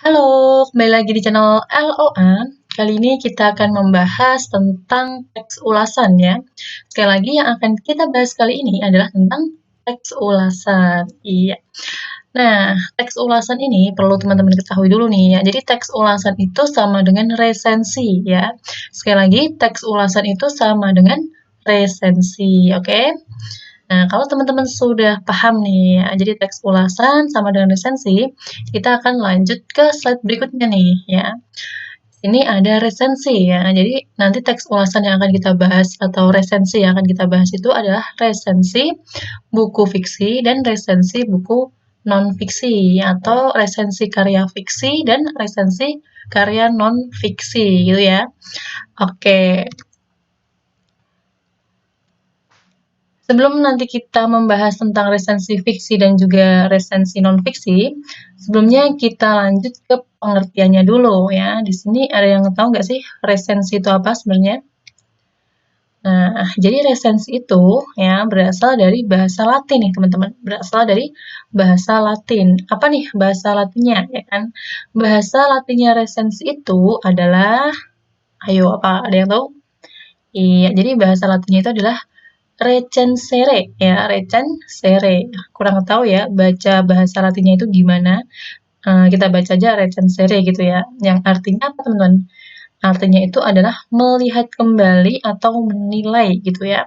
Halo, kembali lagi di channel LOA. Kali ini kita akan membahas tentang teks ulasan ya. Sekali lagi yang akan kita bahas kali ini adalah tentang teks ulasan. Iya. Nah, teks ulasan ini perlu teman-teman ketahui dulu nih ya. Jadi teks ulasan itu sama dengan resensi ya. Sekali lagi, teks ulasan itu sama dengan resensi, oke? Nah, kalau teman-teman sudah paham nih, ya, jadi teks ulasan sama dengan resensi, kita akan lanjut ke slide berikutnya nih, ya. Ini ada resensi ya, jadi nanti teks ulasan yang akan kita bahas atau resensi yang akan kita bahas itu adalah resensi buku fiksi dan resensi buku non-fiksi, atau resensi karya fiksi dan resensi karya non-fiksi, gitu ya. Oke, sebelum nanti kita membahas tentang resensi fiksi dan juga resensi non-fiksi, sebelumnya kita lanjut ke pengertiannya dulu ya. Di sini ada yang tahu nggak sih resensi itu apa sebenarnya? Nah, jadi resensi itu ya berasal dari bahasa Latin nih teman-teman. Berasal dari bahasa Latin. Apa nih bahasa Latinnya ya kan? Bahasa Latinnya resensi itu adalah, ayo apa ada yang tahu? Iya, jadi bahasa Latinnya itu adalah recensere ya, recensere. Kurang tahu ya baca bahasa Latinnya itu gimana. Kita baca aja recensere gitu ya. Yang artinya apa teman-teman? Artinya itu adalah melihat kembali atau menilai gitu ya.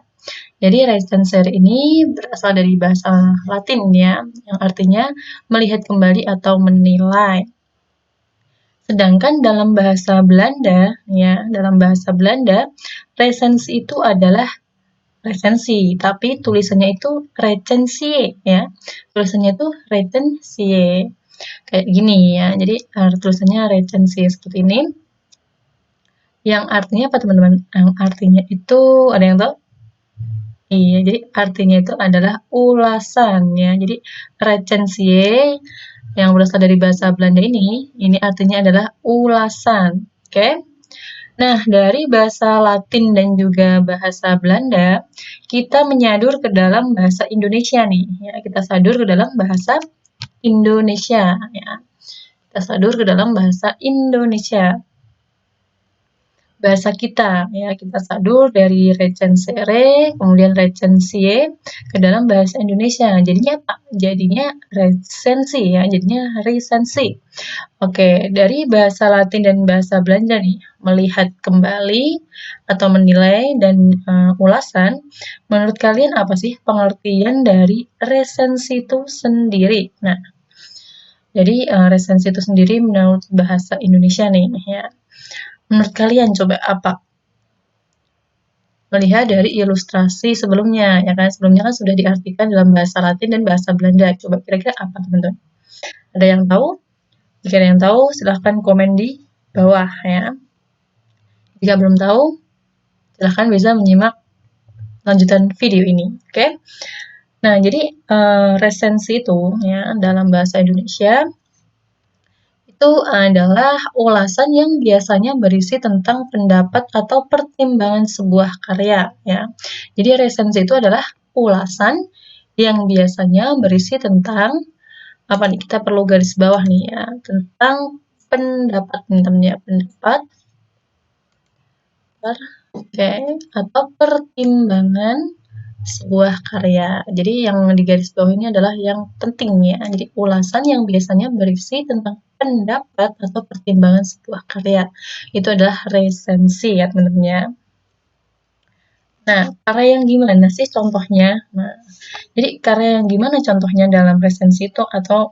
Jadi recensere ini berasal dari bahasa Latin ya, yang artinya melihat kembali atau menilai. Sedangkan dalam bahasa Belanda ya, dalam bahasa Belanda resensi itu adalah resensi, tapi tulisannya itu recensie ya. Tulisannya itu recensie. Kayak gini ya. Jadi tulisannya recensie seperti ini. Yang artinya apa teman-teman? Yang artinya itu ada yang tahu? Iya, jadi artinya itu adalah ulasan ya. Jadi recensie yang berasal dari bahasa Belanda ini artinya adalah ulasan. Oke? Nah, dari bahasa Latin dan juga bahasa Belanda, kita menyadur ke dalam bahasa Indonesia nih. Ya, kita sadur ke dalam bahasa Indonesia. Ya. Kita sadur ke dalam bahasa Indonesia. Bahasa kita, ya kita sadur dari recensere, kemudian recensie ke dalam bahasa Indonesia. Jadinya apa? Jadinya resensi ya, jadinya resensi. Oke, dari bahasa Latin dan bahasa Belanda nih, melihat kembali atau menilai dan ulasan, menurut kalian apa sih pengertian dari resensi itu sendiri? Nah, jadi resensi itu sendiri menurut bahasa Indonesia nih ya. Menurut kalian coba apa? Melihat dari ilustrasi sebelumnya, ya kan? Sebelumnya kan sudah diartikan dalam bahasa Latin dan bahasa Belanda. Coba kira-kira apa teman-teman? Ada yang tahu? Jika ada yang tahu, silahkan komen di bawah ya. Jika belum tahu, silahkan bisa menyimak lanjutan video ini. Oke? Nah, jadi resensi itu ya dalam bahasa Indonesia itu adalah ulasan yang biasanya berisi tentang pendapat atau pertimbangan sebuah karya ya. Jadi resensi itu adalah ulasan yang biasanya berisi tentang apa nih? Kita perlu garis bawah nih ya, tentang pendapat teman-teman ya, pendapat oke, atau pertimbangan sebuah karya. Jadi yang di garis bawah ini adalah yang penting ya. Jadi ulasan yang biasanya berisi tentang pendapat atau pertimbangan sebuah karya. Itu adalah resensi ya teman-teman ya. Nah, karya yang gimana sih contohnya? Nah, jadi karya yang gimana contohnya dalam resensi itu atau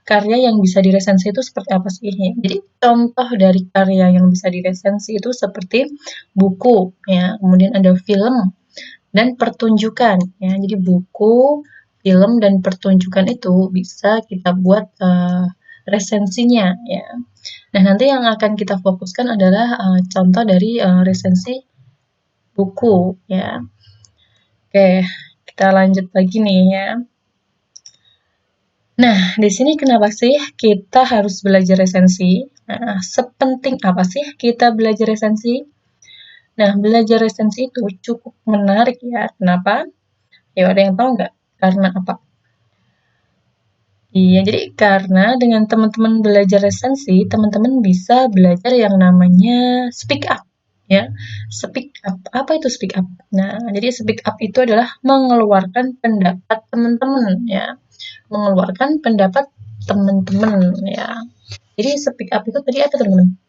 karya yang bisa diresensi itu seperti apa sih? Jadi contoh dari karya yang bisa diresensi itu seperti buku ya, kemudian ada film dan pertunjukan ya. Jadi buku, film dan pertunjukan itu bisa kita buat resensinya ya. Nah, nanti yang akan kita fokuskan adalah contoh dari resensi buku ya. Oke, kita lanjut lagi nih ya. Nah, di sini kenapa sih kita harus belajar resensi? Nah, sepenting apa sih kita belajar resensi? Nah, belajar resensi itu cukup menarik ya. Kenapa? Ya, ada yang tahu nggak? Karena apa? Iya, jadi karena dengan teman-teman belajar resensi, teman-teman bisa belajar yang namanya speak up, ya. Speak up, apa itu speak up? Nah, jadi speak up itu adalah mengeluarkan pendapat teman-teman, ya. Mengeluarkan pendapat teman-teman, ya. Jadi speak up itu tadi apa teman-teman?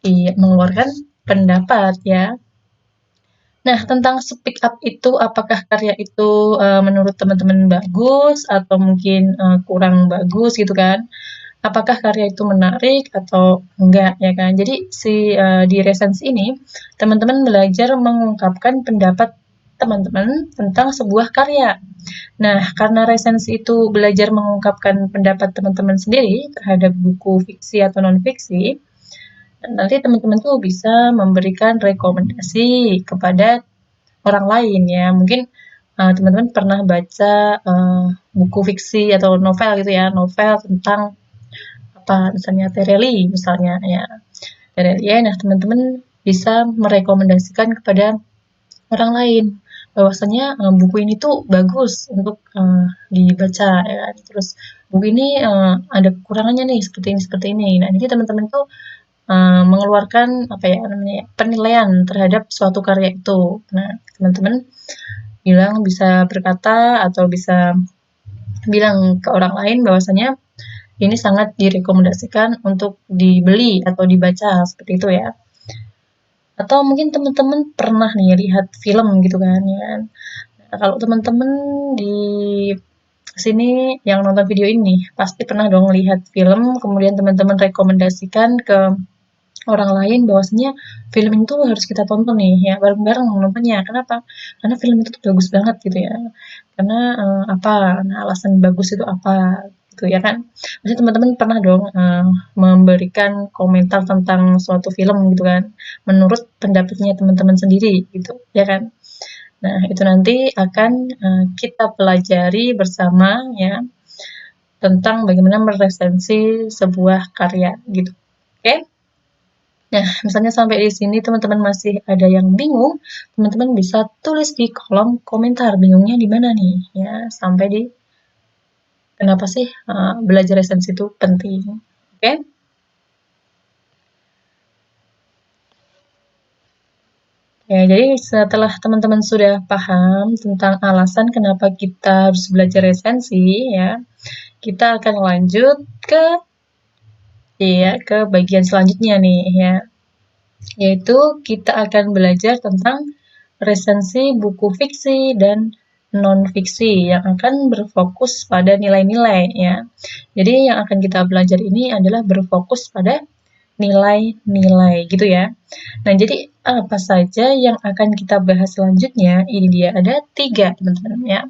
Iya, mengeluarkan pendapat, ya. Nah, tentang speak up itu, apakah karya itu menurut teman-teman bagus atau mungkin kurang bagus gitu kan? Apakah karya itu menarik atau enggak ya kan? Jadi di resensi ini teman-teman belajar mengungkapkan pendapat teman-teman tentang sebuah karya. Nah, karena resensi itu belajar mengungkapkan pendapat teman-teman sendiri terhadap buku fiksi atau non-fiksi, nanti teman-teman tuh bisa memberikan rekomendasi kepada orang lain ya. Mungkin teman-teman pernah baca buku fiksi atau novel gitu ya, novel tentang apa misalnya Terelie misalnya ya. Terelie, nah teman-teman bisa merekomendasikan kepada orang lain bahwasanya buku ini tuh bagus untuk dibaca ya. Terus buku ini ada kekurangannya nih seperti ini. Nah, jadi teman-teman tuh mengeluarkan apa ya namanya penilaian terhadap suatu karya itu. Nah, teman-teman bisa berkata atau bisa bilang ke orang lain bahwasanya ini sangat direkomendasikan untuk dibeli atau dibaca seperti itu ya. Atau mungkin teman-teman pernah nih lihat film gitu kan ya kan. Nah, kalau teman-teman di sini yang nonton video ini pasti pernah dong lihat film kemudian teman-teman rekomendasikan ke orang lain bahwasanya film itu harus kita tonton nih ya bareng-bareng nontonnya. Kenapa? Karena film itu tuh bagus banget gitu ya. Karena apa? Nah, alasan bagus itu apa? Gitu ya kan. Pasti teman-teman pernah dong memberikan komentar tentang suatu film gitu kan. Menurut pendapatnya teman-teman sendiri gitu, ya kan. Nah, itu nanti akan kita pelajari bersama ya tentang bagaimana meresensi sebuah karya gitu. Oke? Okay? Nah, misalnya sampai di sini teman-teman masih ada yang bingung, teman-teman bisa tulis di kolom komentar bingungnya di mana nih ya, sampai di kenapa sih belajar resensi itu penting. Oke? Okay? Ya, jadi setelah teman-teman sudah paham tentang alasan kenapa kita harus belajar resensi ya, kita akan lanjut ke bagian selanjutnya nih ya, yaitu kita akan belajar tentang resensi buku fiksi dan non-fiksi yang akan berfokus pada nilai-nilai ya. Jadi yang akan kita belajar ini adalah berfokus pada nilai-nilai gitu ya. Nah, jadi apa saja yang akan kita bahas selanjutnya? Ini dia ada 3 teman-teman ya.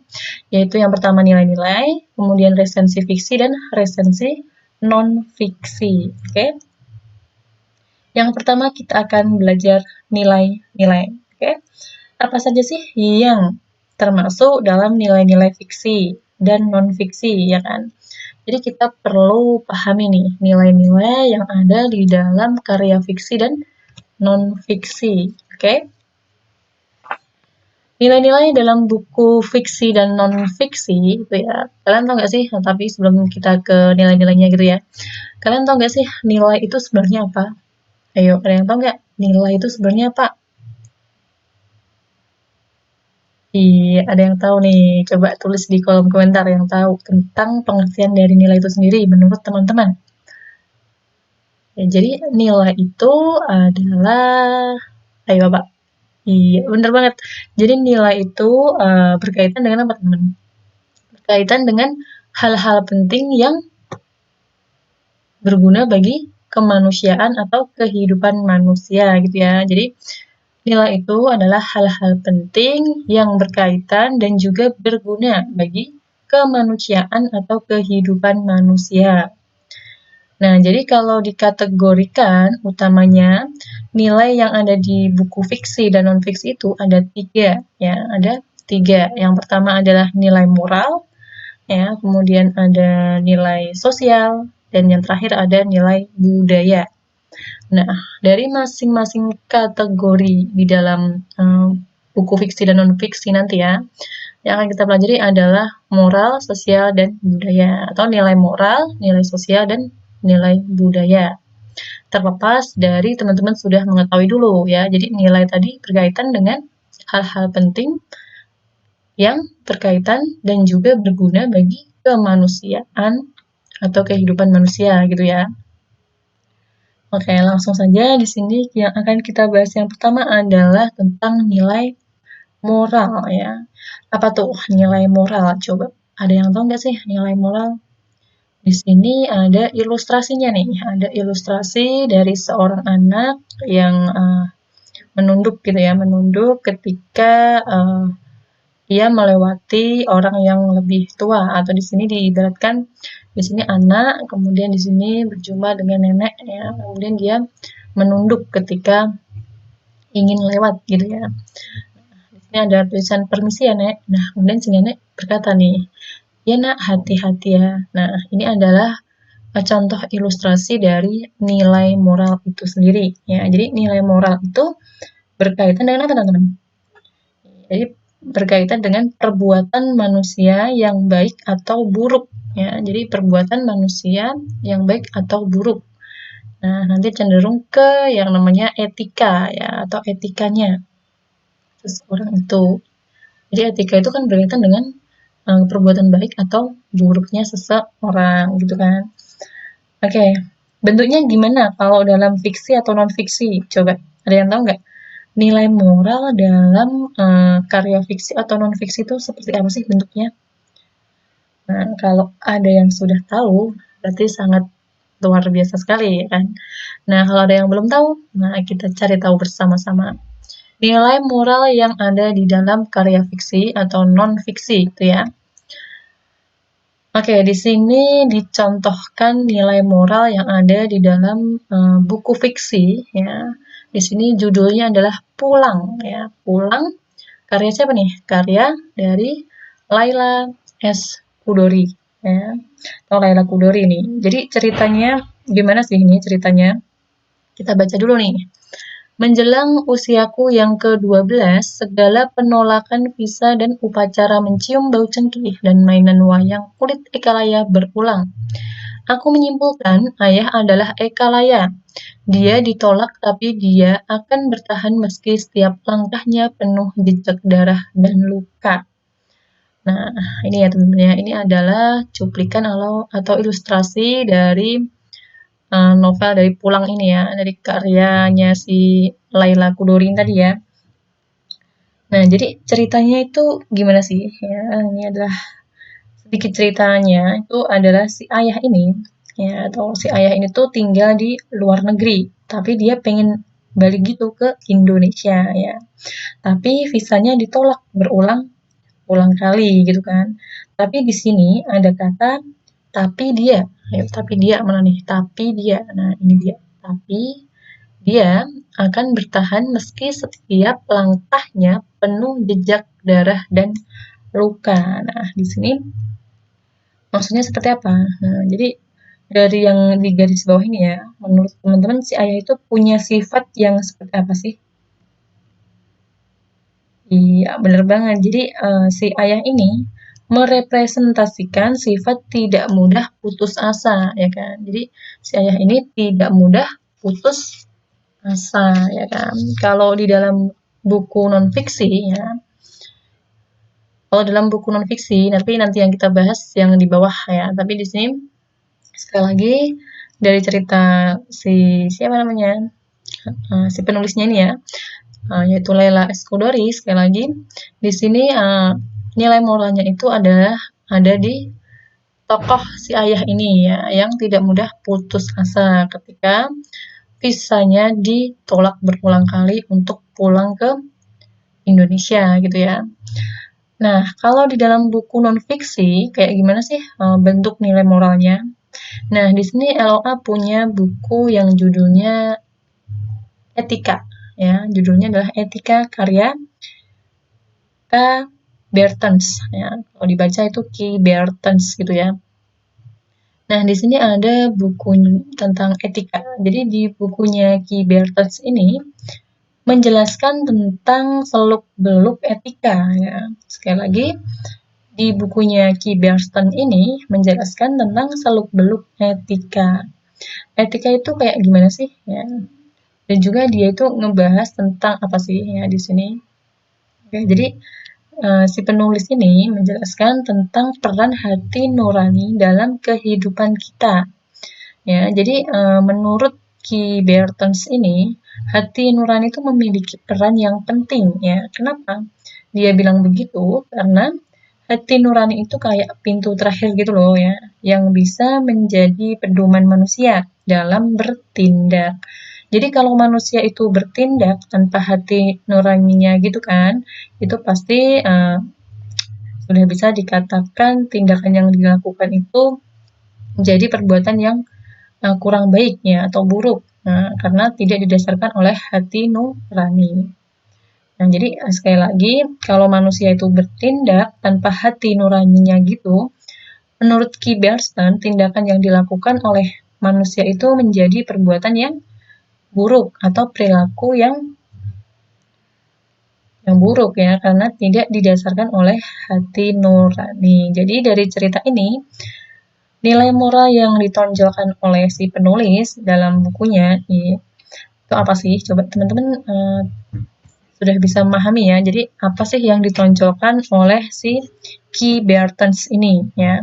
Yaitu yang pertama nilai-nilai, kemudian resensi fiksi dan resensi non-fiksi. Oke. Yang pertama kita akan belajar nilai-nilai. Oke. Apa saja sih yang termasuk dalam nilai-nilai fiksi dan non-fiksi ya kan? Jadi kita perlu pahami nih nilai-nilai yang ada di dalam karya fiksi dan non-fiksi. Oke? Nilai-nilai dalam buku fiksi dan non-fiksi itu ya. Kalian tahu nggak sih? Tapi sebelum kita ke nilai-nilainya gitu ya. Kalian tahu nggak sih nilai itu sebenarnya apa? Ayo, ada yang tahu nggak? Nilai itu sebenarnya apa? Iya, ada yang tahu nih. Coba tulis di kolom komentar yang tahu tentang pengertian dari nilai itu sendiri menurut teman-teman. Ya, jadi nilai itu adalah, ayo Bapak. Iya, bener banget. Jadi nilai itu berkaitan dengan apa teman? Berkaitan dengan hal-hal penting yang berguna bagi kemanusiaan atau kehidupan manusia gitu ya. Jadi nilai itu adalah hal-hal penting yang berkaitan dan juga berguna bagi kemanusiaan atau kehidupan manusia. Nah, jadi kalau dikategorikan utamanya nilai yang ada di buku fiksi dan non-fiksi itu ada 3 ya, ada 3. Yang pertama adalah nilai moral ya, kemudian ada nilai sosial dan yang terakhir ada nilai budaya. Nah, dari masing-masing kategori di dalam buku fiksi dan non-fiksi nanti ya, Yang akan kita pelajari adalah moral, sosial, dan budaya, atau nilai moral, nilai sosial, dan nilai budaya. Terlepas dari teman-teman sudah mengetahui dulu ya. Jadi nilai tadi berkaitan dengan hal-hal penting yang berkaitan dan juga berguna bagi kemanusiaan atau kehidupan manusia gitu ya. Oke, langsung saja di sini yang akan kita bahas yang pertama adalah tentang nilai moral ya. Apa tuh nilai moral? Coba ada yang tahu nggak sih nilai moral? Di sini ada ilustrasinya nih, ada ilustrasi dari seorang anak yang menunduk gitu ya, menunduk ketika dia melewati orang yang lebih tua, atau di sini diibaratkan di sini anak, kemudian di sini berjumpa dengan nenek ya, kemudian dia menunduk ketika ingin lewat gitu ya. Di sini ada tulisan permisi ya nek. Nah kemudian si nenek berkata nih, ya nak hati-hati ya. Nah ini adalah contoh ilustrasi dari nilai moral itu sendiri ya. Jadi nilai moral itu berkaitan dengan apa teman-teman? Jadi berkaitan dengan perbuatan manusia yang baik atau buruk ya. Jadi perbuatan manusia yang baik atau buruk. Nah, nanti cenderung ke yang namanya etika ya atau etikanya seseorang itu. Jadi etika itu kan berkaitan dengan perbuatan baik atau buruknya seseorang gitu kan. Oke, bentuknya gimana kalau dalam fiksi atau non fiksi? Coba ada yang tahu nggak? Nilai moral dalam karya fiksi atau non fiksi itu seperti apa sih bentuknya? Nah, kalau ada yang sudah tahu, berarti sangat luar biasa sekali ya kan. Nah, kalau ada yang belum tahu, nah kita cari tahu bersama-sama. Nilai moral yang ada di dalam karya fiksi atau non fiksi itu ya. Oke, di sini dicontohkan nilai moral yang ada di dalam buku fiksi ya. Di sini judulnya adalah Pulang ya. Pulang karya siapa nih? Karya dari Laila S. Kudori ya. Atau Laila Kudori nih. Jadi ceritanya gimana sih ini ceritanya? Kita baca dulu nih. Menjelang usiaku yang ke-12, segala penolakan visa dan upacara mencium bau cengkih dan mainan wayang kulit Ekalaya berulang. Aku menyimpulkan ayah adalah Ekalaya. Dia ditolak tapi dia akan bertahan meski setiap langkahnya penuh jejak darah dan luka. Nah, ini ya teman-teman ya. Ini adalah cuplikan atau ilustrasi dari novel dari Pulang ini ya, dari karyanya si Laila Kudorin tadi ya. Nah, jadi ceritanya itu gimana sih? Ya, ini adalah sedikit ceritanya itu adalah si ayah ini ya atau si ayah ini tuh tinggal di luar negeri, tapi dia pengen balik gitu ke Indonesia ya. Tapi visanya ditolak berulang kali gitu kan. Tapi di sini ada kata tapi dia, ya, tapi dia mana nih? Tapi dia. Nah, ini dia. Tapi dia akan bertahan meski setiap langkahnya penuh jejak darah dan luka. Nah, di sini maksudnya seperti apa? Nah, jadi dari yang di garis bawah ini ya, menurut teman-teman si ayah itu punya sifat yang seperti apa sih? Iya, bener banget. Jadi si ayah ini merepresentasikan sifat tidak mudah putus asa, ya kan? Jadi si ayah ini tidak mudah putus asa, ya kan? Kalau di dalam buku non fiksi ya, kalau dalam buku non fiksi, nanti yang kita bahas yang di bawah ya. Tapi di sini sekali lagi dari cerita si siapa namanya si penulisnya ini ya, yaitu Laila Eskudori. Sekali lagi di sini nilai moralnya itu adalah ada di tokoh si ayah ini ya, yang tidak mudah putus asa ketika visanya ditolak berulang kali untuk pulang ke Indonesia gitu ya. Nah, kalau di dalam buku non fiksi kayak gimana sih bentuk nilai moralnya? Nah, di sini LOA punya buku yang judulnya Etika ya, judulnya adalah Etika karya K. Bertens ya. Kalau dibaca itu K. Bertens gitu ya. Nah, di sini ada buku tentang etika. Jadi di bukunya K. Bertens ini menjelaskan tentang seluk-beluk etika ya. Sekali lagi, di bukunya Ki Bearston ini menjelaskan tentang seluk-beluk etika. Etika itu kayak gimana sih ya? Dan juga dia itu ngebahas tentang apa sih ya di sini. Oke, jadi si penulis ini menjelaskan tentang peran hati nurani dalam kehidupan kita. Ya, jadi menurut Ki Bertens ini, hati nurani itu memiliki peran yang penting ya. Kenapa? Dia bilang begitu karena hati nurani itu kayak pintu terakhir gitu loh ya, yang bisa menjadi pedoman manusia dalam bertindak. Jadi kalau manusia itu bertindak tanpa hati nuraninya gitu kan, itu pasti sudah bisa dikatakan tindakan yang dilakukan itu menjadi perbuatan yang kurang baik ya atau buruk. Nah, karena tidak didasarkan oleh hati nurani. Nah, jadi sekali lagi kalau manusia itu bertindak tanpa hati nuraninya gitu, menurut Ki Bearston, tindakan yang dilakukan oleh manusia itu menjadi perbuatan yang buruk atau perilaku yang buruk ya karena tidak didasarkan oleh hati nurani. Jadi dari cerita ini nilai moral yang ditonjolkan oleh si penulis dalam bukunya itu apa sih? Coba teman-teman sudah bisa memahami ya. Jadi apa sih yang ditonjolkan oleh si Ki Bertens ini ya?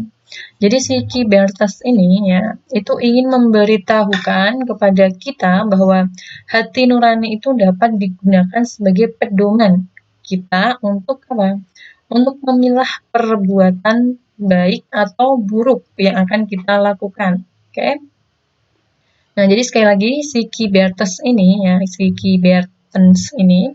Jadi si Ki Bertens ini ya itu ingin memberitahukan kepada kita bahwa hati nurani itu dapat digunakan sebagai pedoman kita untuk apa? Untuk memilah perbuatan baik atau buruk yang akan kita lakukan. Oke. Nah, jadi sekali lagi si Ki Bertens ini ya, si Ki Bertens ini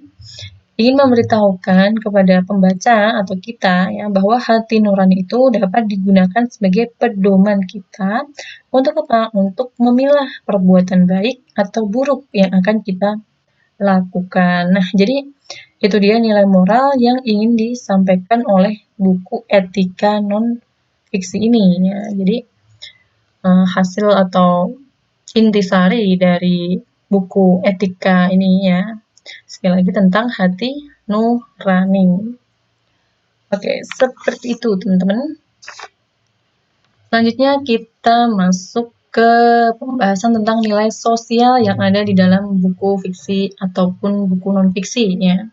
ingin memberitahukan kepada pembaca atau kita ya bahwa hati nurani itu dapat digunakan sebagai pedoman kita untuk apa? Untuk memilah perbuatan baik atau buruk yang akan kita lakukan. Nah, jadi itu dia nilai moral yang ingin disampaikan oleh buku Etika Non Fiksi ini ya. Jadi hasil atau intisari dari buku Etika ini ya. Sekali lagi tentang hati nurani. Oke, seperti itu teman-teman. Selanjutnya kita masuk ke pembahasan tentang nilai sosial yang ada di dalam buku fiksi ataupun buku non-fiksi ya.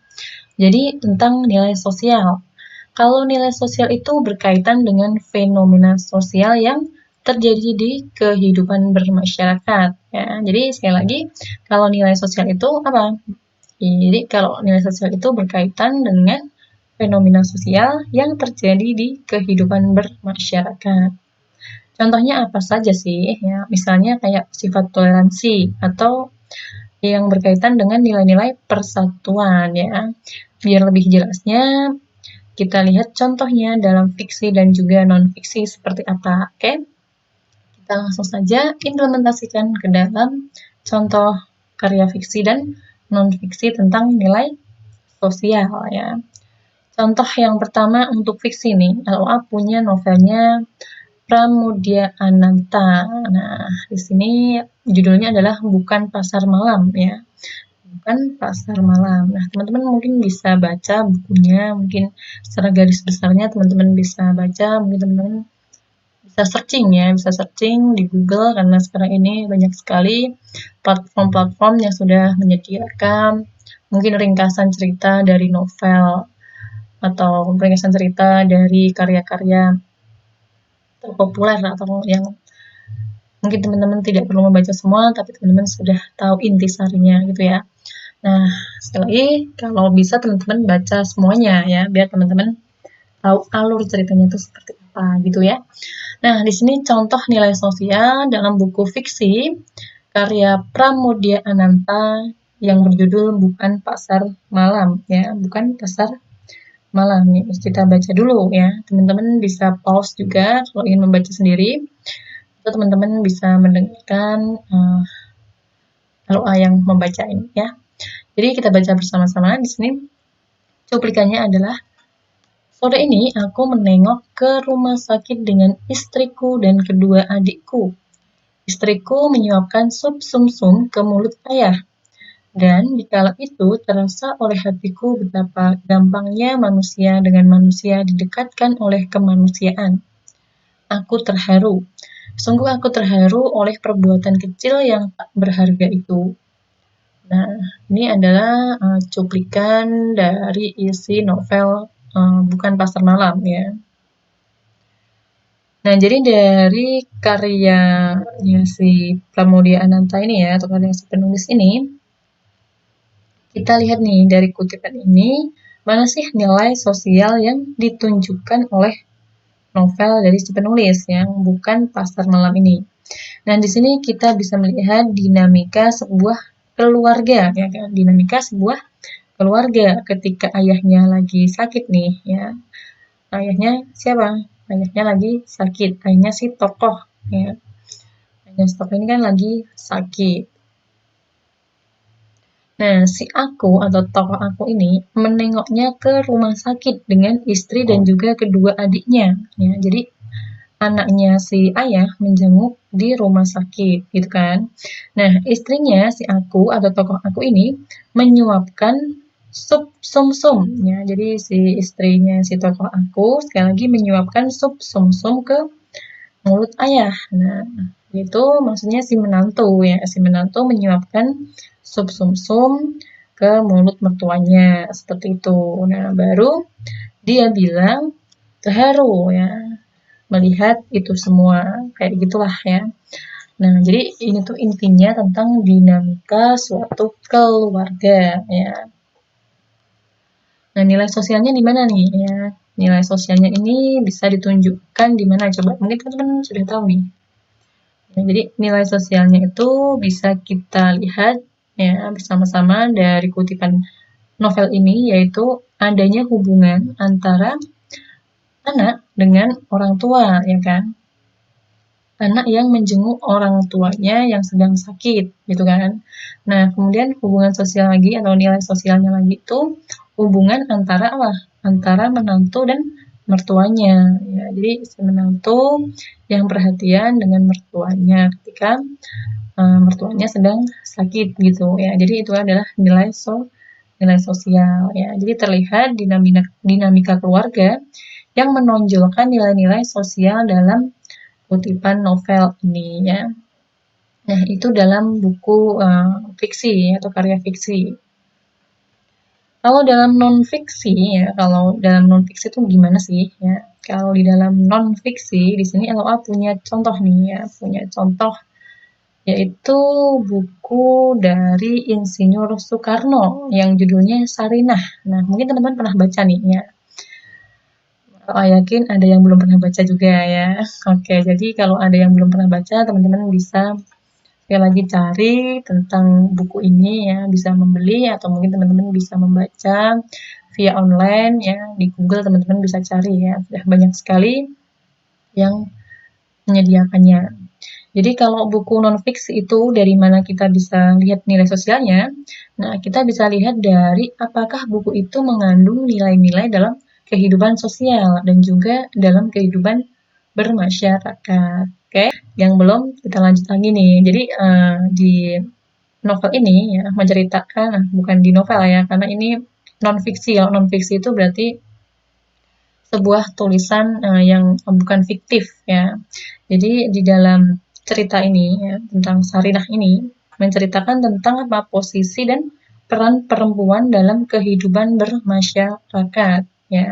Jadi tentang nilai sosial. Kalau nilai sosial itu berkaitan dengan fenomena sosial yang terjadi di kehidupan bermasyarakat ya. Jadi sekali lagi kalau nilai sosial itu apa? Jadi kalau nilai sosial itu berkaitan dengan fenomena sosial yang terjadi di kehidupan bermasyarakat. Contohnya apa saja sih? Ya, misalnya kayak sifat toleransi atau yang berkaitan dengan nilai-nilai persatuan ya. Biar lebih jelasnya, kita lihat contohnya dalam fiksi dan juga non-fiksi seperti apa. Oke? Kita langsung saja implementasikan ke dalam contoh karya fiksi dan non-fiksi tentang nilai sosial ya. Contoh yang pertama untuk fiksi nih, LOA punya novelnya Pramudia Ananta. Nah, di sini judulnya adalah Bukan Pasar Malam ya. Bukan Pasar Malam. Nah, teman-teman mungkin bisa baca bukunya, mungkin secara garis besarnya teman-teman bisa baca, mungkin teman-teman bisa searching ya, bisa searching di Google karena sekarang ini banyak sekali platform-platform yang sudah menyediakan mungkin ringkasan cerita dari novel atau ringkasan cerita dari karya-karya terpopuler atau yang mungkin teman-teman tidak perlu membaca semua, tapi teman-teman sudah tahu intisarinya gitu ya. Nah, sekali lagi, kalau bisa teman-teman baca semuanya ya, biar teman-teman tahu alur ceritanya itu seperti apa gitu ya. Nah, di sini contoh nilai sosial dalam buku fiksi karya Pramudia Ananta yang berjudul Bukan Pasar Malam ya, Bukan Pasar Malam. Nih, kita baca dulu ya. Teman-teman bisa pause juga kalau ingin membaca sendiri. Atau teman-teman bisa mendengarkan LOA yang membaca ini ya. Jadi kita baca bersama-sama di sini. Cuplikannya adalah, sore ini aku menengok ke rumah sakit dengan istriku dan kedua adikku. Istriku menyuapkan sup sumsum ke mulut ayah. Dan dikala itu terasa oleh hatiku betapa gampangnya manusia dengan manusia didekatkan oleh kemanusiaan. Aku terharu. Sungguh aku terharu oleh perbuatan kecil yang tak berharga itu. Nah, ini adalah cuplikan dari isi novel Bukan Pasar Malam ya. Nah, jadi dari karyanya si Pramoedya Ananta ini ya, atau karya si penulis ini, kita lihat nih dari kutipan ini, mana sih nilai sosial yang ditunjukkan oleh novel dari si penulis yang Bukan Pasar Malam ini. Nah, di sini kita bisa melihat dinamika sebuah keluarga, ya kan? Dinamika sebuah keluarga ketika ayahnya lagi sakit nih, ya. Ayahnya siapa? Ayahnya lagi sakit. Ayahnya si tokoh, ya. Ayahnya si tokoh ini kan lagi sakit. Nah, si aku atau tokoh aku ini menengoknya ke rumah sakit dengan istri dan juga kedua adiknya. Ya, jadi anaknya si ayah menjenguk di rumah sakit gitu kan. Nah, istrinya si aku atau tokoh aku ini menyuapkan sup sumsum ya. Jadi si istrinya si tokoh aku sekali lagi menyuapkan sup sumsum ke mulut ayah. Nah, itu maksudnya si menantu ya. Si menantu menyuapkan sup sumsum ke mulut mertuanya seperti itu. Nah, baru dia bilang terharu ya melihat itu semua kayak gitulah ya. Nah, jadi ini tuh intinya tentang dinamika suatu keluarga ya. Nah, nilai sosialnya di mana nih ya? Nilai sosialnya ini bisa ditunjukkan di mana coba? Mungkin teman-teman sudah tahu nih. Ya, jadi nilai sosialnya itu bisa kita lihat ya bersama-sama dari kutipan novel ini yaitu adanya hubungan antara anak dengan orang tua ya kan. Anak yang menjenguk orang tuanya yang sedang sakit gitu kan. Nah, kemudian hubungan sosial lagi atau nilai sosialnya lagi itu hubungan antara apa? Antara menantu dan mertuanya. Ya, jadi si menantu yang perhatian dengan mertuanya ketika mertuanya sedang sakit gitu ya. Jadi itu adalah nilai sosial ya. Jadi terlihat dinamika keluarga yang menonjolkan nilai-nilai sosial dalam kutipan novel ini ya. Nah, itu dalam buku fiksi atau karya fiksi. Kalau dalam non-fiksi ya, kalau dalam non-fiksi itu gimana sih ya? Kalau di dalam non-fiksi di sini LOA punya contoh nih ya, punya contoh yaitu buku dari Insinyur Soekarno yang judulnya Sarinah. Nah, mungkin teman-teman pernah baca nih ya. Yakin ada yang belum pernah baca juga ya. Oke, jadi kalau ada yang belum pernah baca, teman-teman bisa sekali lagi cari tentang buku ini ya, bisa membeli atau mungkin teman-teman bisa membaca via online ya, di Google teman-teman bisa cari ya, sudah banyak sekali yang menyediakannya. Jadi kalau buku non-fiksi itu dari mana kita bisa lihat nilai sosialnya? Nah, kita bisa lihat dari apakah buku itu mengandung nilai-nilai dalam kehidupan sosial dan juga dalam kehidupan bermasyarakat. Oke, yang belum kita lanjut lagi nih. Jadi di novel ini ya menceritakan, bukan di novel ya, karena ini non-fiksi. Kalau non-fiksi itu berarti sebuah tulisan yang bukan fiktif ya. Jadi di dalam cerita ini ya, tentang Sarinah ini menceritakan tentang apa posisi dan peran perempuan dalam kehidupan bermasyarakat ya.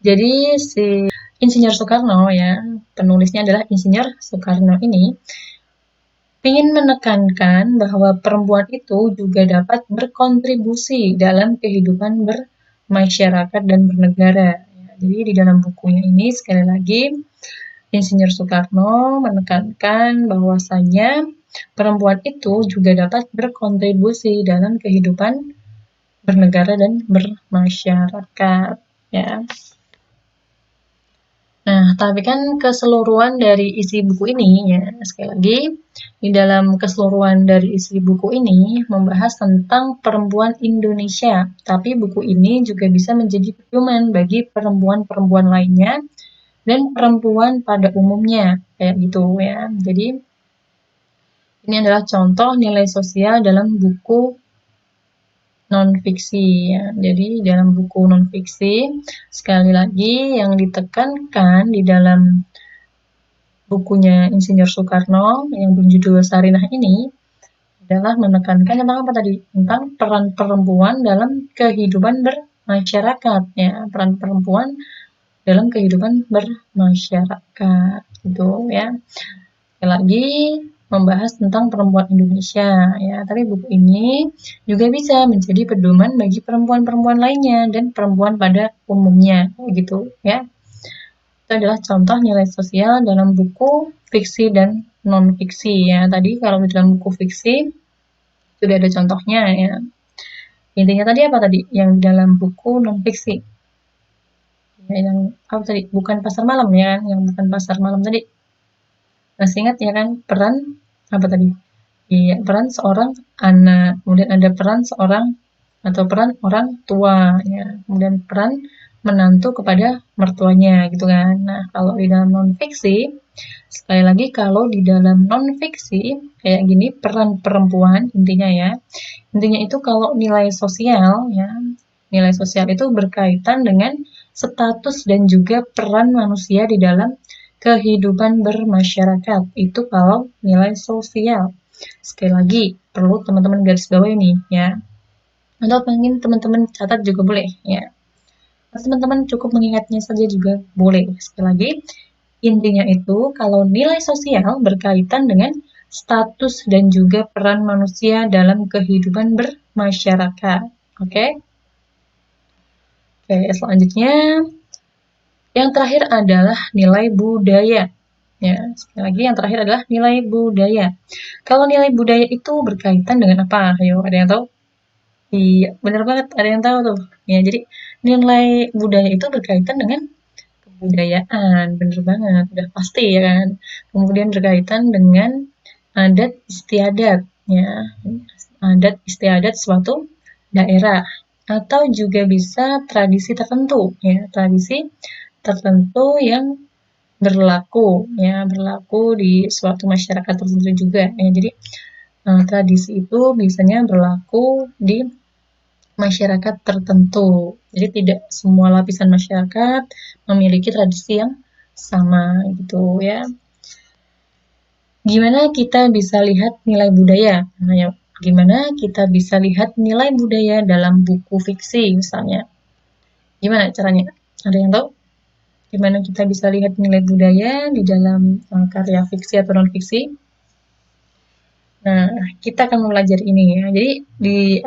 Jadi si Insinyur Soekarno ya, penulisnya adalah Insinyur Soekarno ini ingin menekankan bahwa perempuan itu juga dapat berkontribusi dalam kehidupan bermasyarakat dan bernegara. Ya, jadi di dalam bukunya ini sekali lagi Insinyur Soekarno menekankan bahwasanya perempuan itu juga dapat berkontribusi dalam kehidupan bernegara dan bermasyarakat. Ya. Nah, tapi kan keseluruhan dari isi buku ini, ya sekali lagi, di dalam keseluruhan dari isi buku ini membahas tentang perempuan Indonesia. Tapi buku ini juga bisa menjadi pedoman bagi perempuan-perempuan lainnya dan perempuan pada umumnya, kayak gitu ya. Jadi Ini adalah contoh nilai sosial dalam buku non-fiksi ya. Jadi dalam buku non-fiksi, sekali lagi yang ditekankan di dalam bukunya Insinyur Soekarno yang berjudul Sarinah ini adalah menekankan tentang apa tadi? Tentang peran perempuan dalam kehidupan bermasyarakat ya. Peran perempuan dalam kehidupan bermasyarakat gitu ya. Sekali lagi membahas tentang perempuan Indonesia ya. Tapi buku ini juga bisa menjadi pedoman bagi perempuan-perempuan lainnya dan perempuan pada umumnya gitu ya. Itu adalah contoh nilai sosial dalam buku fiksi dan non-fiksi ya. Tadi kalau di dalam buku fiksi sudah ada contohnya ya. Intinya tadi apa tadi? Yang di dalam buku non-fiksi. Ya, yang apa tadi? Bukan pasar malam ya, yang bukan pasar malam tadi. Masih ingat ya kan peran apa tadi? Iya, peran seorang anak, kemudian ada peran seorang atau peran orang tua ya. Kemudian peran menantu kepada mertuanya gitu kan. Nah, kalau di dalam non-fiksi, sekali lagi kalau di dalam non-fiksi kayak gini peran perempuan intinya ya. Intinya itu kalau nilai sosial ya, nilai sosial itu berkaitan dengan status dan juga peran manusia di dalam kehidupan bermasyarakat. Itu kalau nilai sosial. Sekali lagi, perlu teman-teman garis bawah ini ya. Atau pengen teman-teman catat juga boleh ya. Teman-teman cukup mengingatnya saja juga boleh. Sekali lagi, intinya itu kalau nilai sosial berkaitan dengan status dan juga peran manusia dalam kehidupan bermasyarakat. Oke? Oke, selanjutnya yang terakhir adalah nilai budaya. Ya, sekali lagi yang terakhir adalah nilai budaya. Kalau nilai budaya itu berkaitan dengan apa? Ayo, ada yang tahu? Iya, benar banget. Ada yang tahu tuh. Ya, jadi nilai budaya itu berkaitan dengan kebudayaan. Benar banget. Udah pasti ya kan. Kemudian berkaitan dengan adat istiadat. Ya, adat istiadat suatu daerah. Atau juga bisa tradisi tertentu. Ya, tradisi tertentu yang berlaku di suatu masyarakat tertentu juga ya. Jadi tradisi itu biasanya berlaku di masyarakat tertentu. Jadi tidak semua lapisan masyarakat memiliki tradisi yang sama gitu ya. Gimana kita bisa lihat nilai budaya? Nah, gimana kita bisa lihat nilai budaya dalam buku fiksi misalnya? Gimana caranya? Ada yang tahu? Gimana kita bisa lihat nilai budaya di dalam karya fiksi atau non-fiksi? Nah, kita akan belajar ini ya. Jadi di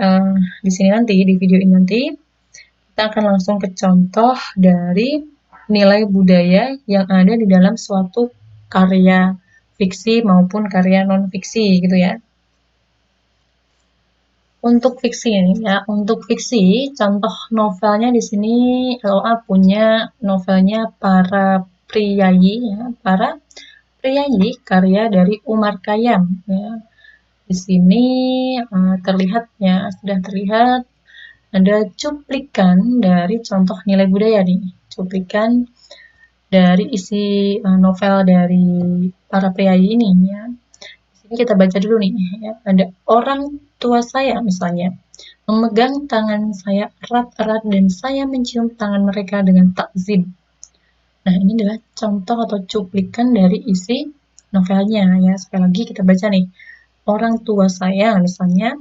sini nanti, di video ini nanti, kita akan langsung ke contoh dari nilai budaya yang ada di dalam suatu karya fiksi maupun karya non-fiksi gitu ya. Untuk fiksi ini ya, untuk fiksi contoh novelnya di sini LOA punya novelnya Para Priyayi ya, Para Priyayi karya dari Umar Khayyam ya. Di sini terlihat ya, sudah terlihat ada cuplikan dari contoh nilai budaya nih, cuplikan dari isi novel dari Para Priyayi ini ya. Ini kita baca dulu nih ya. Ada orang tua saya misalnya memegang tangan saya erat-erat dan saya mencium tangan mereka dengan takzim. Nah, ini adalah contoh atau cuplikan dari isi novelnya ya. Sekali lagi kita baca nih. Orang tua saya misalnya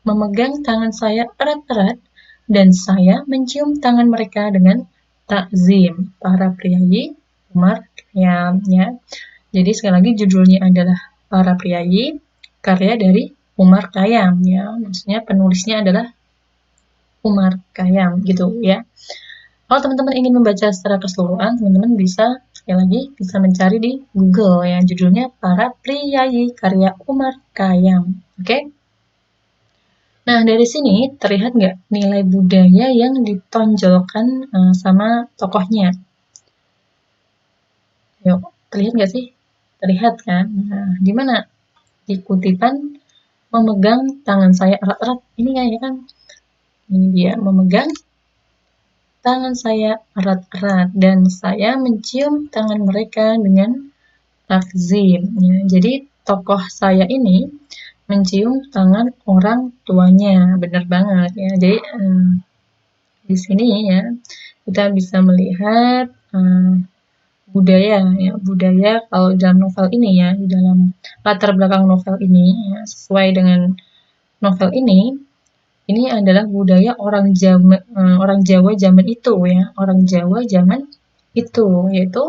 memegang tangan saya erat-erat dan saya mencium tangan mereka dengan takzim. Para Priyayi Umar Khayyam ya. Jadi sekali lagi judulnya adalah Para Priyayi, karya dari Umar Khayyam ya. Maksudnya penulisnya adalah Umar Khayyam gitu ya. Kalau teman-teman ingin membaca secara keseluruhan, teman-teman bisa sekali lagi bisa mencari di Google ya. Judulnya Para Priyayi karya Umar Khayyam. Oke? Nah, dari sini terlihat nggak nilai budaya yang ditonjolkan sama tokohnya? Yuk, terlihat nggak sih? Terlihat kan? Nah, di mana? Di kutipan memegang tangan saya erat-erat. Ini kayaknya kan? Ini dia, memegang tangan saya erat-erat dan saya mencium tangan mereka dengan takzim. Ya, jadi tokoh saya ini mencium tangan orang tuanya. Benar banget ya. Jadi di sini ya kita bisa melihat budaya ya, budaya kalau dalam novel ini ya, di dalam latar belakang novel ini ya, sesuai dengan novel ini adalah budaya orang Jawa zaman itu ya, orang Jawa zaman itu, yaitu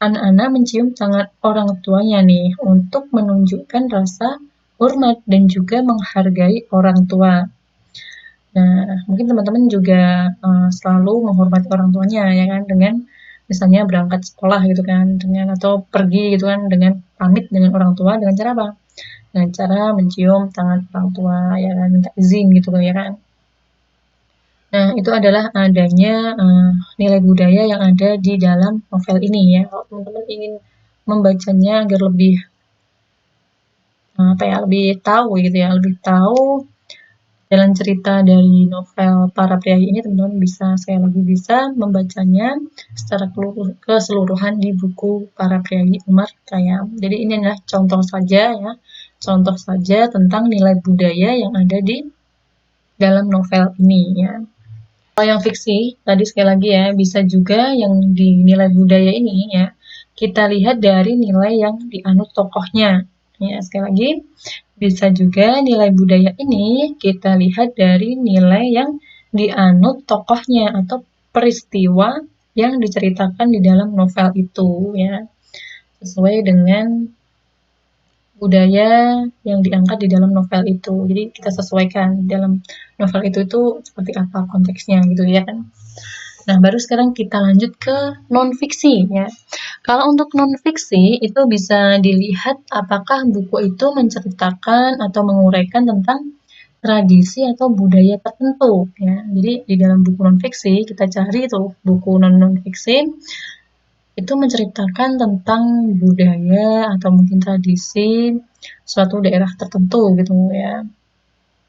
anak-anak mencium tangan orang tuanya nih untuk menunjukkan rasa hormat dan juga menghargai orang tua. Nah, mungkin teman-teman juga selalu menghormati orang tuanya ya kan, dengan misalnya berangkat sekolah gitu kan, dengan atau pergi gitu kan, dengan pamit dengan orang tua dengan cara apa? Dengan cara mencium tangan orang tua ya kan, minta izin gitu ya kan. Nah, itu adalah adanya nilai budaya yang ada di dalam novel ini ya. Kalau teman-teman ingin membacanya agar lebih lebih tahu gitu ya, lebih tahu jalan cerita dari novel Para Priayi ini, teman-teman bisa sekali lagi bisa membacanya secara keseluruhan di buku Para Priayi Umar Khayyam. Jadi ini adalah contoh saja ya, contoh saja tentang nilai budaya yang ada di dalam novel ini ya. Kalau yang fiksi, tadi sekali lagi ya, bisa juga yang di nilai budaya ini ya, kita lihat dari nilai yang dianut tokohnya. Ya, sekali lagi, bisa juga nilai budaya ini kita lihat dari nilai yang dianut tokohnya atau peristiwa yang diceritakan di dalam novel itu ya. Sesuai dengan budaya yang diangkat di dalam novel itu. Jadi kita sesuaikan dalam novel itu seperti apa konteksnya gitu ya kan. Nah, baru sekarang kita lanjut ke non-fiksi ya. Kalau untuk non-fiksi itu bisa dilihat apakah buku itu menceritakan atau menguraikan tentang tradisi atau budaya tertentu ya. Jadi di dalam buku non-fiksi kita cari tuh buku non-fiksi itu menceritakan tentang budaya atau mungkin tradisi suatu daerah tertentu gitu ya.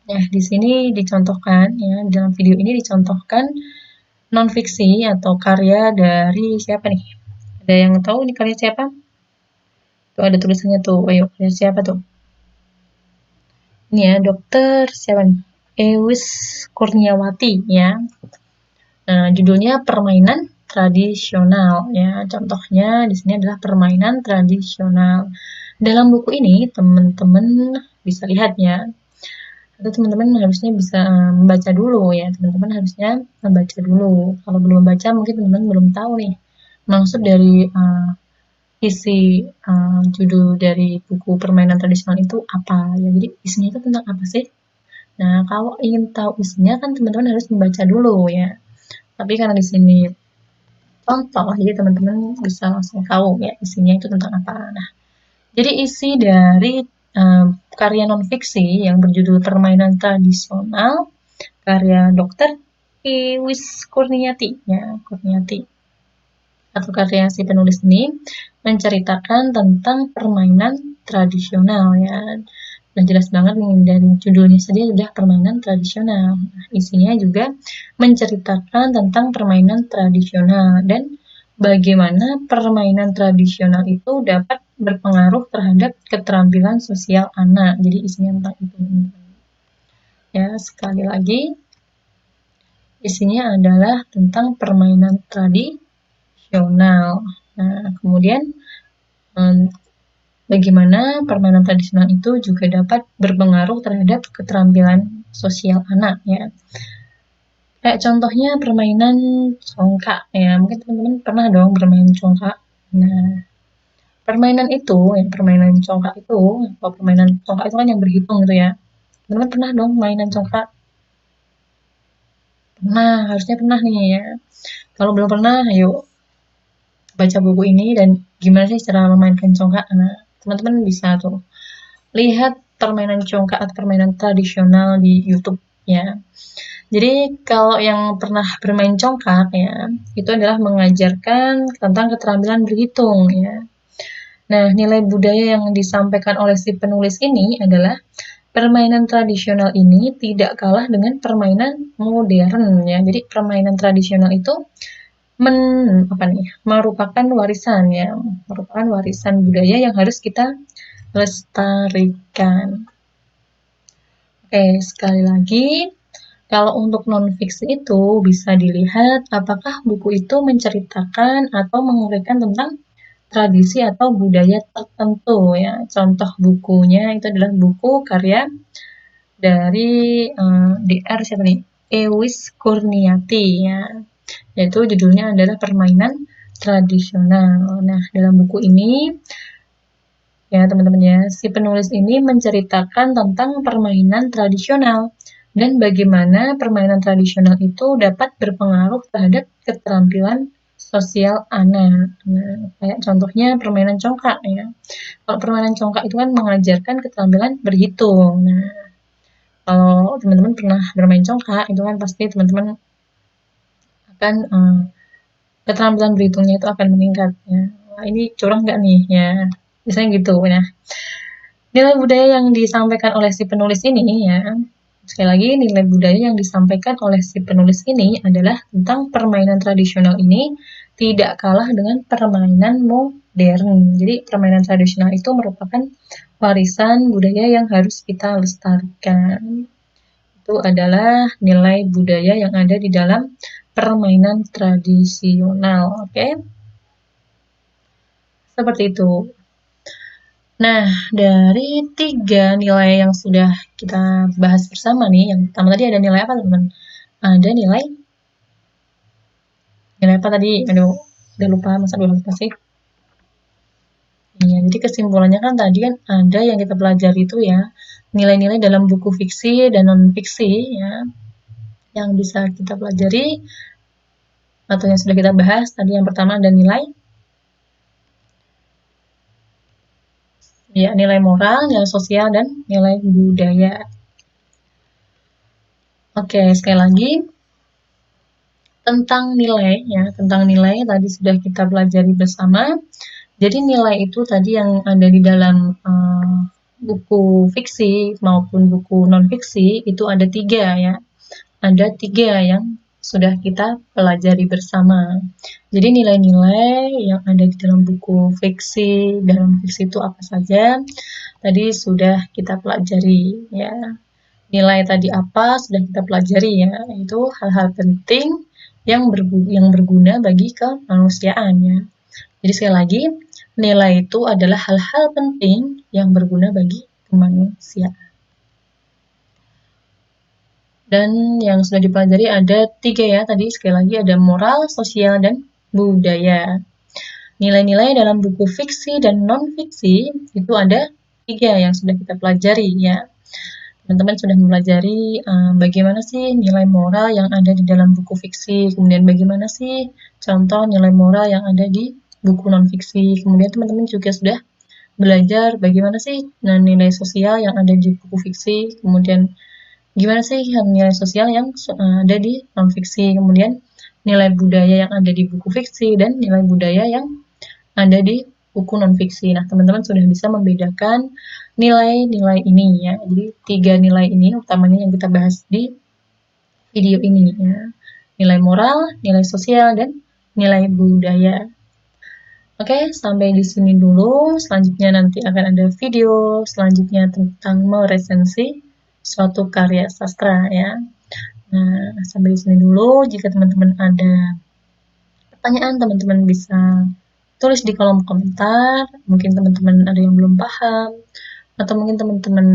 Nah, di sini dicontohkan ya, dalam video ini dicontohkan non-fiksi atau karya dari siapa nih? Ada yang tahu ini karya siapa? Tuh ada tulisannya tuh. Ayo, karya siapa tuh? Ini ya, dokter siapa nih? Ewis Kurniawati ya. Nah, judulnya Permainan Tradisional ya. Contohnya di sini adalah permainan tradisional. Dalam buku ini teman-teman bisa lihat ya. Atau teman-teman harusnya bisa membaca dulu ya. Teman-teman harusnya membaca dulu. Kalau belum membaca mungkin teman-teman belum tahu nih maksud dari isi judul dari buku permainan tradisional itu apa ya. Jadi isinya itu tentang apa sih? Nah, kalau ingin tahu isinya kan teman-teman harus membaca dulu ya. Tapi karena di sini contoh, jadi teman-teman bisa langsung tahu ya isinya itu tentang apa. Nah, jadi isi dari karya non-fiksi yang berjudul Permainan Tradisional karya Dr. Iwis Kurniati ya, Kurniati atau karya si penulis ini menceritakan tentang permainan tradisional ya. Nah, jelas banget nih dari judulnya saja sudah permainan tradisional. Nah, isinya juga menceritakan tentang permainan tradisional dan bagaimana permainan tradisional itu dapat berpengaruh terhadap keterampilan sosial anak. Jadi isinya tentang itu. Ya, sekali lagi isinya adalah tentang permainan tradisional. Nah, kemudian bagaimana permainan tradisional itu juga dapat berpengaruh terhadap keterampilan sosial anak ya. Kayak contohnya permainan congkak ya, mungkin teman-teman pernah dong bermain congkak. Nah, permainan congkak itu, atau permainan congkak itu kan yang berhitung gitu ya. Teman-teman pernah dong mainan congkak? Pernah, harusnya pernah nih ya. Kalau belum pernah, ayo baca buku ini dan gimana sih cara memainkan congkak. Nah, teman-teman bisa tuh lihat permainan congkak atau permainan tradisional di YouTube ya. Jadi kalau yang pernah bermain congkak ya, itu adalah mengajarkan tentang keterampilan berhitung ya. Nah, nilai budaya yang disampaikan oleh si penulis ini adalah permainan tradisional ini tidak kalah dengan permainan modern ya. Jadi permainan tradisional itu merupakan warisan ya, merupakan warisan budaya yang harus kita lestarikan. Oke, sekali lagi, kalau untuk non-fiksi itu bisa dilihat apakah buku itu menceritakan atau menguraikan tentang tradisi atau budaya tertentu ya. Contoh bukunya itu adalah buku karya dari DR siapa nih? Ewis Kurniati ya. Yaitu judulnya adalah Permainan Tradisional. Nah, dalam buku ini ya teman-teman ya, si penulis ini menceritakan tentang permainan tradisional dan bagaimana permainan tradisional itu dapat berpengaruh terhadap keterampilan sosial anak. Nah, kayak contohnya permainan congkak ya. Kalau permainan congkak itu kan mengajarkan keterampilan berhitung. Nah, kalau teman-teman pernah bermain congkak, itu kan pasti teman-teman akan keterampilan berhitungnya itu akan meningkat. Ya. Wah, ini curang nggak nih? Ya, biasanya gitu. Nah, nilai budaya yang disampaikan oleh si penulis ini ya, sekali lagi nilai budaya yang disampaikan oleh si penulis ini adalah tentang permainan tradisional ini tidak kalah dengan permainan modern. Jadi permainan tradisional itu merupakan warisan budaya yang harus kita lestarikan. Itu adalah nilai budaya yang ada di dalam permainan tradisional. Oke? Seperti itu. Nah, dari 3 nilai yang sudah kita bahas bersama nih, yang pertama tadi ada nilai apa teman-teman? Ada nilai apa tadi? Aduh, udah lupa, masa udah lupa sih? Ya, jadi kesimpulannya kan tadi kan ada yang kita pelajari itu ya, nilai-nilai dalam buku fiksi dan non-fiksi ya, yang bisa kita pelajari atau yang sudah kita bahas. Tadi yang pertama ada nilai ya, nilai moral, nilai sosial, dan nilai budaya. Oke, sekali lagi tentang nilai ya, tentang nilai tadi sudah kita pelajari bersama. Jadi nilai itu tadi yang ada di dalam buku fiksi maupun buku non fiksi itu ada 3 ya. Ada 3 yang sudah kita pelajari bersama. Jadi nilai-nilai yang ada di dalam buku fiksi dan non fiksi itu apa saja? Tadi sudah kita pelajari ya. Nilai tadi apa sudah kita pelajari ya, itu hal-hal penting yang berguna bagi kemanusiaan ya. Jadi sekali lagi, nilai itu adalah hal-hal penting yang berguna bagi kemanusiaan. Dan yang sudah dipelajari ada 3 ya, tadi sekali lagi ada moral, sosial, dan budaya. Nilai-nilai dalam buku fiksi dan non-fiksi itu ada 3 yang sudah kita pelajari ya. Teman-teman sudah mempelajari bagaimana sih nilai moral yang ada di dalam buku fiksi, kemudian bagaimana sih contoh nilai moral yang ada di buku non-fiksi. Kemudian teman-teman juga sudah belajar bagaimana sih nilai sosial yang ada di buku fiksi, kemudian gimana sih nilai sosial yang ada di non-fiksi, kemudian nilai budaya yang ada di buku fiksi, dan nilai budaya yang ada di buku non-fiksi. Nah, teman-teman sudah bisa membedakan nilai-nilai ini ya. Jadi 3 nilai ini utamanya yang kita bahas di video ini ya. Nilai moral, nilai sosial, dan nilai budaya. Oke, sampai di sini dulu. Selanjutnya nanti akan ada video selanjutnya tentang meresensi suatu karya sastra ya. Nah, sampai di sini dulu. Jika teman-teman ada pertanyaan, teman-teman bisa tulis di kolom komentar. Mungkin teman-teman ada yang belum paham, atau mungkin teman-teman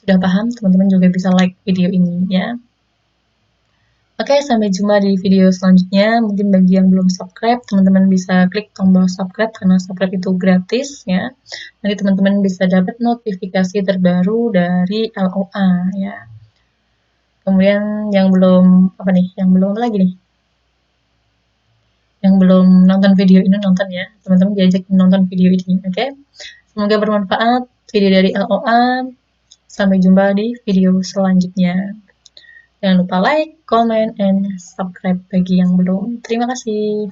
sudah paham, teman-teman juga bisa like video ini ya. Oke, sampai jumpa di video selanjutnya. Mungkin bagi yang belum subscribe, teman-teman bisa klik tombol subscribe karena subscribe itu gratis ya. Nanti teman-teman bisa dapat notifikasi terbaru dari LOA ya. Kemudian yang belum yang belum apa lagi nih? Yang belum nonton video ini nonton ya. Teman-teman diajak nonton video ini, oke? Semoga bermanfaat video dari LOA. Sampai jumpa di video selanjutnya. Jangan lupa like, comment, and subscribe bagi yang belum. Terima kasih.